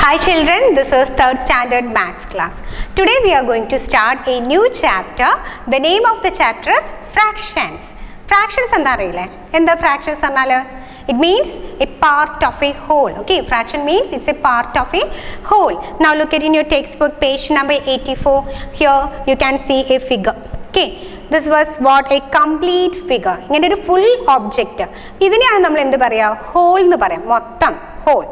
Hi children, this is 3rd standard maths class. Today we are going to start a new chapter. The name of the chapter is fractions. Fractions എന്താ അറിയില്ലേ? എന്താ fractions പറഞ്ഞാല്? It means a part of a whole. Okay, fraction means it's a part of a whole. Now look at in your textbook page number 84. Here you can see a figure. Okay, this was what a complete figure. ഇങ്ങനെ ഒരു full object. ഇതിനെയാണ് നമ്മൾ എന്ത് പറയാ? Whole എന്ന് പറയാം. മൊത്തം whole.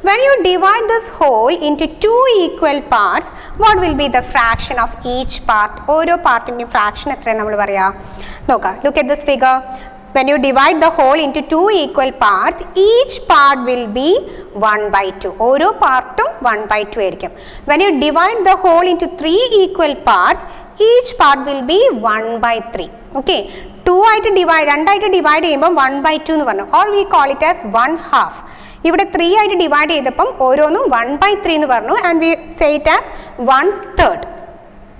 When you divide this whole into two equal parts, what will be the fraction of each part? ഓരോ പാർട്ടിന്റെ fraction എത്രയാണ് നമ്മൾ പറയാ? നോക്കാം. Look at this figure. When you divide the whole into two equal parts, each part will be 1/2. ഓരോ പാർട്ടും 1/2 ആയിരിക്കും. When you divide the whole into three equal parts, each part will be 1/3. Okay, 2 ആയിട്ട് രണ്ടായിട്ട് divide ചെയ്യുമ്പോൾ 1/2 എന്ന് പറഞ്ഞു. Or we call it as 1/2. ഇവിടെ 3 ആയിട്ട് ഡിവൈഡ് ചെയ്തപ്പം ഓരോന്നും 1/3 എന്ന് പറഞ്ഞു. And we say it as 1/3.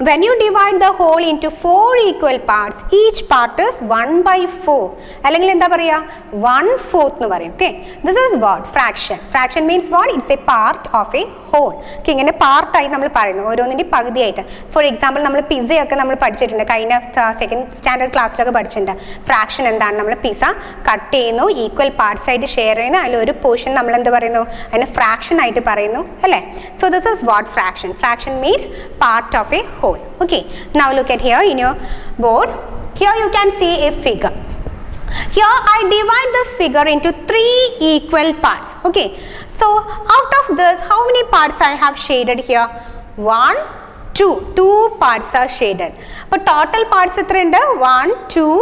When you divide the whole into 4 equal parts, each part is 1/4. അല്ലെങ്കിൽ എന്താ പറയാ? 1/4 എന്ന് പറയും. Okay, this is what? Fraction. Fraction means what? It's a part of a whole. Okay, ഇങ്ങനെ പാർട്ടായി നമ്മൾ പറയുന്നു, ഓരോന്നിൻ്റെ പകുതിയായിട്ട്. For example നമ്മൾ പിസയൊക്കെ നമ്മൾ പഠിച്ചിട്ടുണ്ട്, കഴിഞ്ഞ 2nd സ്റ്റാൻഡേർഡ് ക്ലാസ്സിലൊക്കെ പഠിച്ചിട്ടുണ്ട്. ഫ്രാക്ഷൻ എന്താണ്? നമ്മൾ പിസ കട്ട് ചെയ്യുന്നു, ഈക്വൽ പാർട്സ് ആയിട്ട് ഷെയർ ചെയ്യുന്നു, അതിൽ ഒരു പോർഷൻ നമ്മൾ എന്ത് പറയുന്നു? അതിന് ഫ്രാക്ഷൻ ആയിട്ട് പറയുന്നു അല്ലേ? So this is what fraction. Fraction means part of A whole. Okay, now look at here in your board. Here you can see a figure. Here I divide this figure into 3 equal parts. Okay, so out of this, how many parts I have shaded here? 1, 2. 2 parts are shaded. But total parts എത്ര ഉണ്ട്? 1, 2,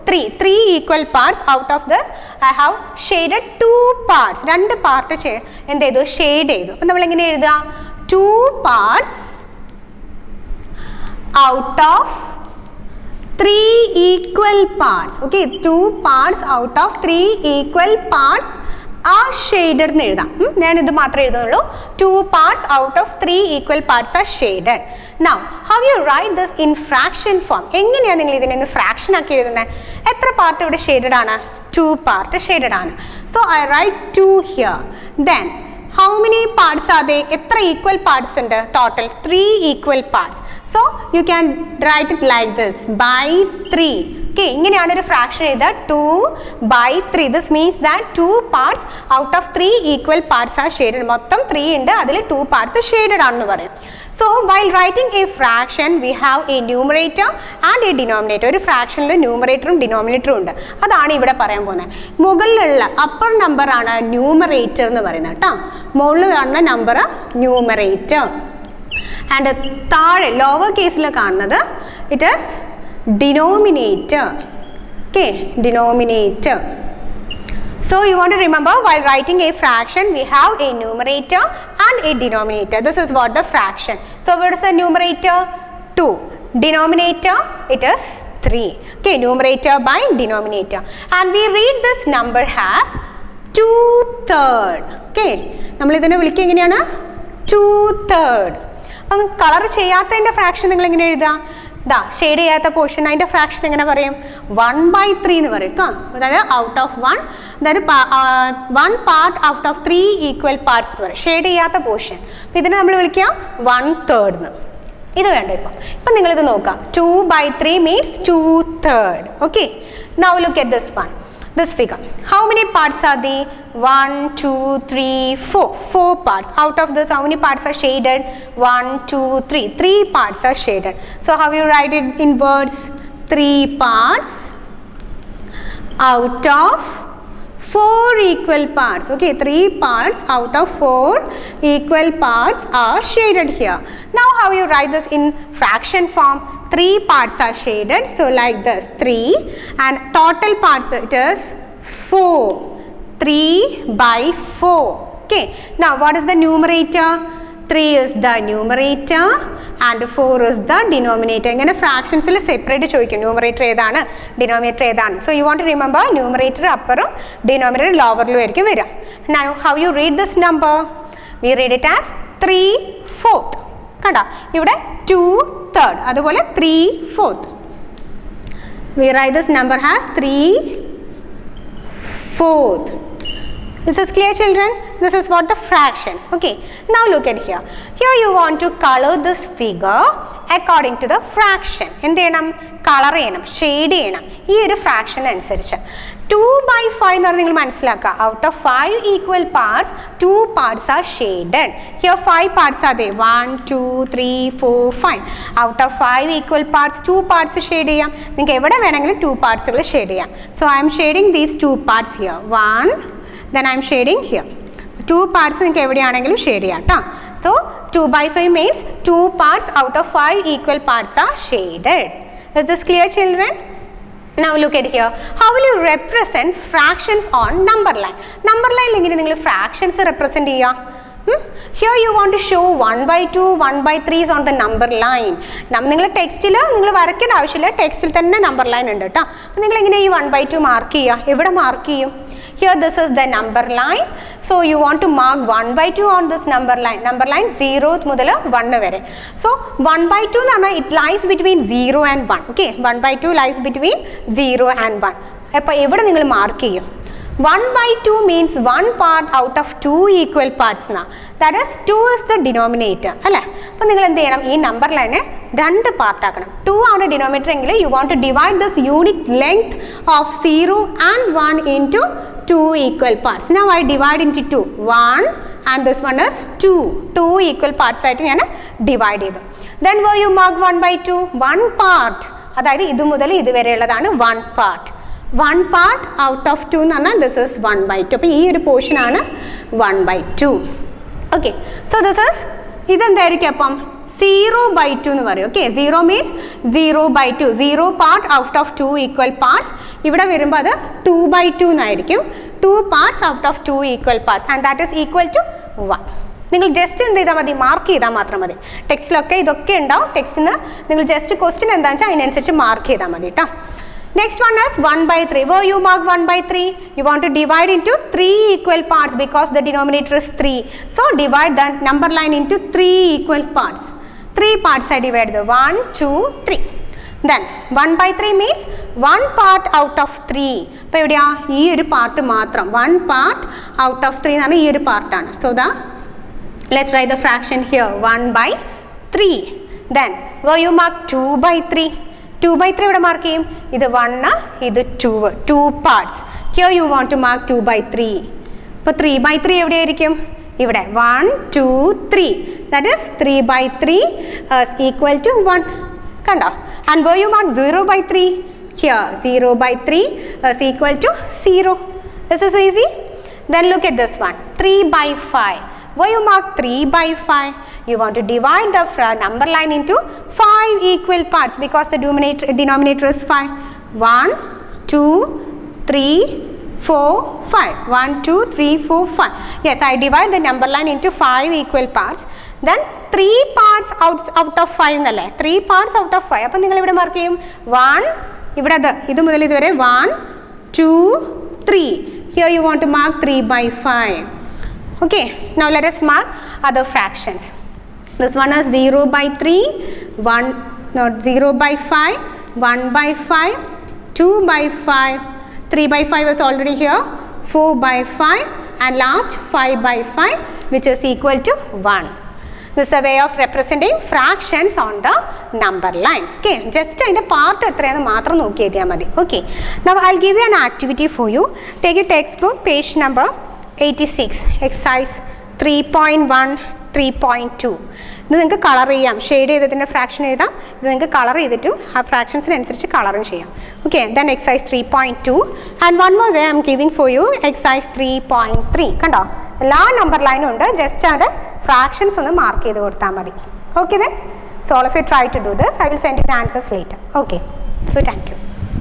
3. 3 equal parts. Out of this I have shaded 2 parts. 2 part എന്ത് ചെയ്തു? Shade ചെയ്തു. അപ്പോൾ നമ്മൾ എങ്ങനെ എഴുതുക? 2 parts out of 3 equal parts. Okay, 2 parts out of 3 equal parts are shaded എന്ന് എഴുതാം. ഞാൻ ഇത് മാത്രമേ എഴുതുന്നുള്ളൂ. 2 parts out of 3 equal parts are shaded. Now, how you write this in fraction form? എങ്ങനെയാണ് നിങ്ങൾ ഇതിനെ ഫ്രാക്ഷൻ ആക്കി എഴുതുന്നത്? എത്ര പാർട്ട് ഇവിടെ ഷെയ്ഡഡ് ആണ്? 2 പാർട്ട് ഷെയ്ഡഡ് ആണ്. So I write 2 here. Then how many parts are they? എത്ര equal parts ഉണ്ട്? Total 3 equal parts. So you can write it like this, by 3. Okay, ഇങ്ങനെയാണ് ഒരു ഫ്രാക്ഷൻ എഴുതുക, 2/3. This means that 2 parts out of 3 equal parts are shaded. മൊത്തം 3 ഉണ്ട്, അതിൽ 2 parts shaded ആണെന്ന് പറയും. So while writing a fraction, we have a numerator and a denominator. ഒരു ഫ്രാക്ഷനിൽ ന്യൂമറേറ്ററും ഡിനോമിനേറ്ററും ഉണ്ട്. അതാണ് ഇവിടെ പറയാൻ പോകുന്നത്. മുകളിലുള്ള അപ്പർ നമ്പർ ആണ് ന്യൂമറേറ്റർ എന്ന് പറയുന്നത് കേട്ടോ. മുകളിൽ കാണുന്ന നമ്പർ ന്യൂമറേറ്റർ. ആൻഡ് താഴെ ലോവർ കേസിൽ കാണുന്നത് it is denominator. Okay, denominator. So you want to remember, while writing a fraction, we have a numerator and a denominator. This is what the fraction. So what is the numerator? 2. Denominator, it is 3. Okay, numerator by denominator. And we read this number as 2/3. Okay, നമ്മൾ ഇതിനെ വിളിക്കുക എങ്ങനെയാണ്? 2/3. അപ്പം colour ചെയ്യാത്തതിൻ്റെ fraction നിങ്ങൾ എങ്ങനെ എഴുതുക? ദാ shade ചെയ്യാത്ത പോർഷൻ, അതിൻ്റെ ഫ്രാക്ഷൻ എങ്ങനെ പറയും? 1/3 എന്ന് പറയും കേട്ടോ. അതായത് ഔട്ട് ഓഫ് 1, അതായത് 1 part out of 3 equal parts എന്ന് പറയും, ഷെയ്ഡ് ചെയ്യാത്ത പോർഷൻ. അപ്പം ഇതിനെ നമ്മൾ വിളിക്കുക 1/3 എന്ന്. ഇത് വേണ്ട ഇപ്പം നിങ്ങളിത് നോക്കാം. 2/3 means 2/3. Okay, now look at this one, this figure. How many parts are they? 1, 2, 3, 4. 4 parts. Out of this, how many parts are shaded? 1, 2, 3. 3 parts are shaded. So how you write it in words? 3 parts out of 4 equal parts. Okay, 3 parts out of 4 equal parts are shaded here. Now how you write this in fraction form? 3 parts are shaded, so like this, 3, and total parts it is 4. 3/4. Okay, now what is the numerator? 3 is the numerator and 4 is the denominator. ഇങ്ങനെ ഫ്രാക്ഷൻസിൽ separate ചോദിക്കും, numerator ഏതാണ്, denominator ഏതാണ്. So you want to remember, numerator അപ്പറും denominator ലോവറിലും ആയിരിക്കും വരിക. Now how you read this number? We read it as 3/4. കണ്ടോ, ഇവിടെ 2/3, അതുപോലെ 3/4. We write this number as 3/4. This is clear, children? This is what the fractions. Okay, now look at here. Here you want to color this figure according to the fraction. എന്ത് ചെയ്യണം? Colour ചെയ്യണം, shade ചെയ്യണം ഈ ഒരു fraction അനുസരിച്ച്. 2/5 എന്ന് പറഞ്ഞാൽ നിങ്ങൾ മനസ്സിലാക്കുക. Out of 5 equal parts 2 parts R shaded. Here 5 parts are they. 1 2 3 4 5. Out of 5 equal parts 2 parts shade ചെയ്യാം. നിങ്ങൾക്ക് എവിടെ വേണമെങ്കിലും 2 പാർട്സുകൾ ഷെയ്ഡ് ചെയ്യാം. So I M shading these 2 parts here. 1, then I am shading here. 2 parts നിങ്ങൾക്ക് എവിടെയാണെങ്കിലും shade ചെയ്യാം കേട്ടോ. So 2/5 means 2 parts out of 5 equal parts are shaded. Is this clear, children? Now look at here. How will you represent fractions on number line? Number line എങ്ങനെ നിങ്ങൾ fractions represent ചെയ്യുക? Here you want to show 1/2, 1/3 is on the number line. നിങ്ങൾ ടെക്സ്റ്റിൽ നിങ്ങൾ വരയ്ക്കേണ്ട ആവശ്യമില്ല, ടെക്സ്റ്റിൽ തന്നെ number line ഉണ്ട് കേട്ടോ. അപ്പോൾ നിങ്ങൾ എങ്ങനെ ഈ 1/2 മാർക്ക് ചെയ്യുക? എവിടെ മാർക്ക് ചെയ്യും? Here this is the number line. So you want to mark 1/2 on this number line. Number line 0 മുതൽ 1 വരെ. So 1/2 എന്ന് പറഞ്ഞാൽ it lies between 0 and 1. Okay, 1/2 lies between 0 and 1. അപ്പോൾ എവിടെ നിങ്ങൾ മാർക്ക് ചെയ്യും? 1/2 means 1 part out of 2 equal parts na. That is 2 is the denominator. അല്ലേ? അപ്പോൾ നിങ്ങൾ എന്ത് ചെയ്യണം? ഈ നമ്പർ ലൈനെ 2 പാർട്ട് ആക്കണം. 2 ആണ് ഡിനോമിനേറ്റർ എങ്കിൽ you want to divide this unit length of 0 and 1 into 2 equal parts. Now I divide into 2. 1 and this one is 2. 2 equal parts ആയിട്ട് ഞാൻ ഡിവൈഡ് ചെയ്തു. Then where you mark 1/2? 1 part. അതായത് ഇത് മുതൽ ഇതുവരെയുള്ളതാണ് 1 part. 1 part out of 2 എന്ന് പറഞ്ഞാൽ this is 1/2. അപ്പോൾ ഈ ഒരു പോർഷൻ ആണ് 1/2. ഓക്കെ, സോ ദിസ് ഇസ് ഇതെന്തായിരിക്കും അപ്പം 0/2 എന്ന് പറയും. Okay, 0 means 0/2. 0 part out of 2 equal parts. ഇവിടെ വരുമ്പോൾ അത് 2/2 എന്നായിരിക്കും. 2 parts out of 2 equal parts and that is equal to 1. നിങ്ങൾ ജസ്റ്റ് എന്ത് ചെയ്താൽ മതി? മാർക്ക് ചെയ്താൽ മാത്രം മതി. ടെക്സ്റ്റിലൊക്കെ ഇതൊക്കെ ഉണ്ടാവും. ടെക്സ്റ്റിൽ നിന്ന് നിങ്ങൾ ജസ്റ്റ് ക്വസ്റ്റ്യൻ എന്താണെന്ന് വെച്ചാൽ അതിനനുസരിച്ച് മാർക്ക് ചെയ്താൽ മതി കേട്ടോ. Next one is 1/3. Where you mark 1/3? You want to divide into 3 equal parts because the denominator is 3. So divide the number line into 3 equal parts. 3 parts I divided. 1 2 3. Then 1/3 means 1 part out of 3. അപ്പോൾ എവിടെയാ? ഈ ഒരു part മാത്രം. 1 part out of 3 എന്നാണ് ഈ ഒരു പാർട്ടാണ്. So let's write the fraction here. 1/3. Then where you mark 2/3. 2/3 ഇവിടെ മാർക്ക് ചെയ്യും. ഇത് 1, ഇത് 2. 2 parts. Here you want to mark 2/3. അപ്പോൾ 3/3 എവിടെയായിരിക്കും? ഇവിടെ 1 2 3. That is 3/3 is equal to 1. കണ്ടോ? And where you mark 0/3? Here 0/3 is equal to 0. This is easy. Then look at this one. 3/5. Where you mark 3/5? You want to divide the number line into 5 equal parts because the denominator is 5. 1 2 3 4 5. 1 2 3 4 5. Yes, I divide the number line into 5 equal parts. Then 3 parts out of 5 എന്നല്ലേ? 3 parts out of 5. അപ്പോൾ നിങ്ങൾ ഇവിടെ mark ചെയ്യും 1. ഇവിടെ ഇത് മുതൽ ഇതുവരെ 1 2 3. Here you want to mark 3/5. Okay, now let us mark other fractions. This one is 0/3, 0/5, 1/5, 2/5, 3/5 is already here, 4/5 and last 5/5 which is equal to 1. This is a way of representing fractions on the number line. Okay, just in the part എത്രയാണ് മാത്രം നോക്കി എഴുതിയാൽ മതി. Okay, now I'll give you an activity for you. Take your textbook, page number 86, exercise 3.1, 3.2. ഇത് നിങ്ങൾക്ക് colour ചെയ്യാം, shade ചെയ്തതിൻ്റെ fraction എഴുതാം. ഇത് നിങ്ങൾക്ക് കളർ ചെയ്തിട്ടും ആ ഫ്രാക്ഷൻസിനനുസരിച്ച് കളറും ചെയ്യാം. Okay, then exercise 3.2 and one more I am giving for you exercise 3.3. കണ്ടോ, എല്ലാ നമ്പർ ലൈനും ഉണ്ട്. ജസ്റ്റ് അത് ഫ്രാക്ഷൻസ് ഒന്ന് മാർക്ക് ചെയ്ത് കൊടുത്താൽ മതി. Okay, then so all of you try to do this. I will send you the answers later. Okay, so thank U.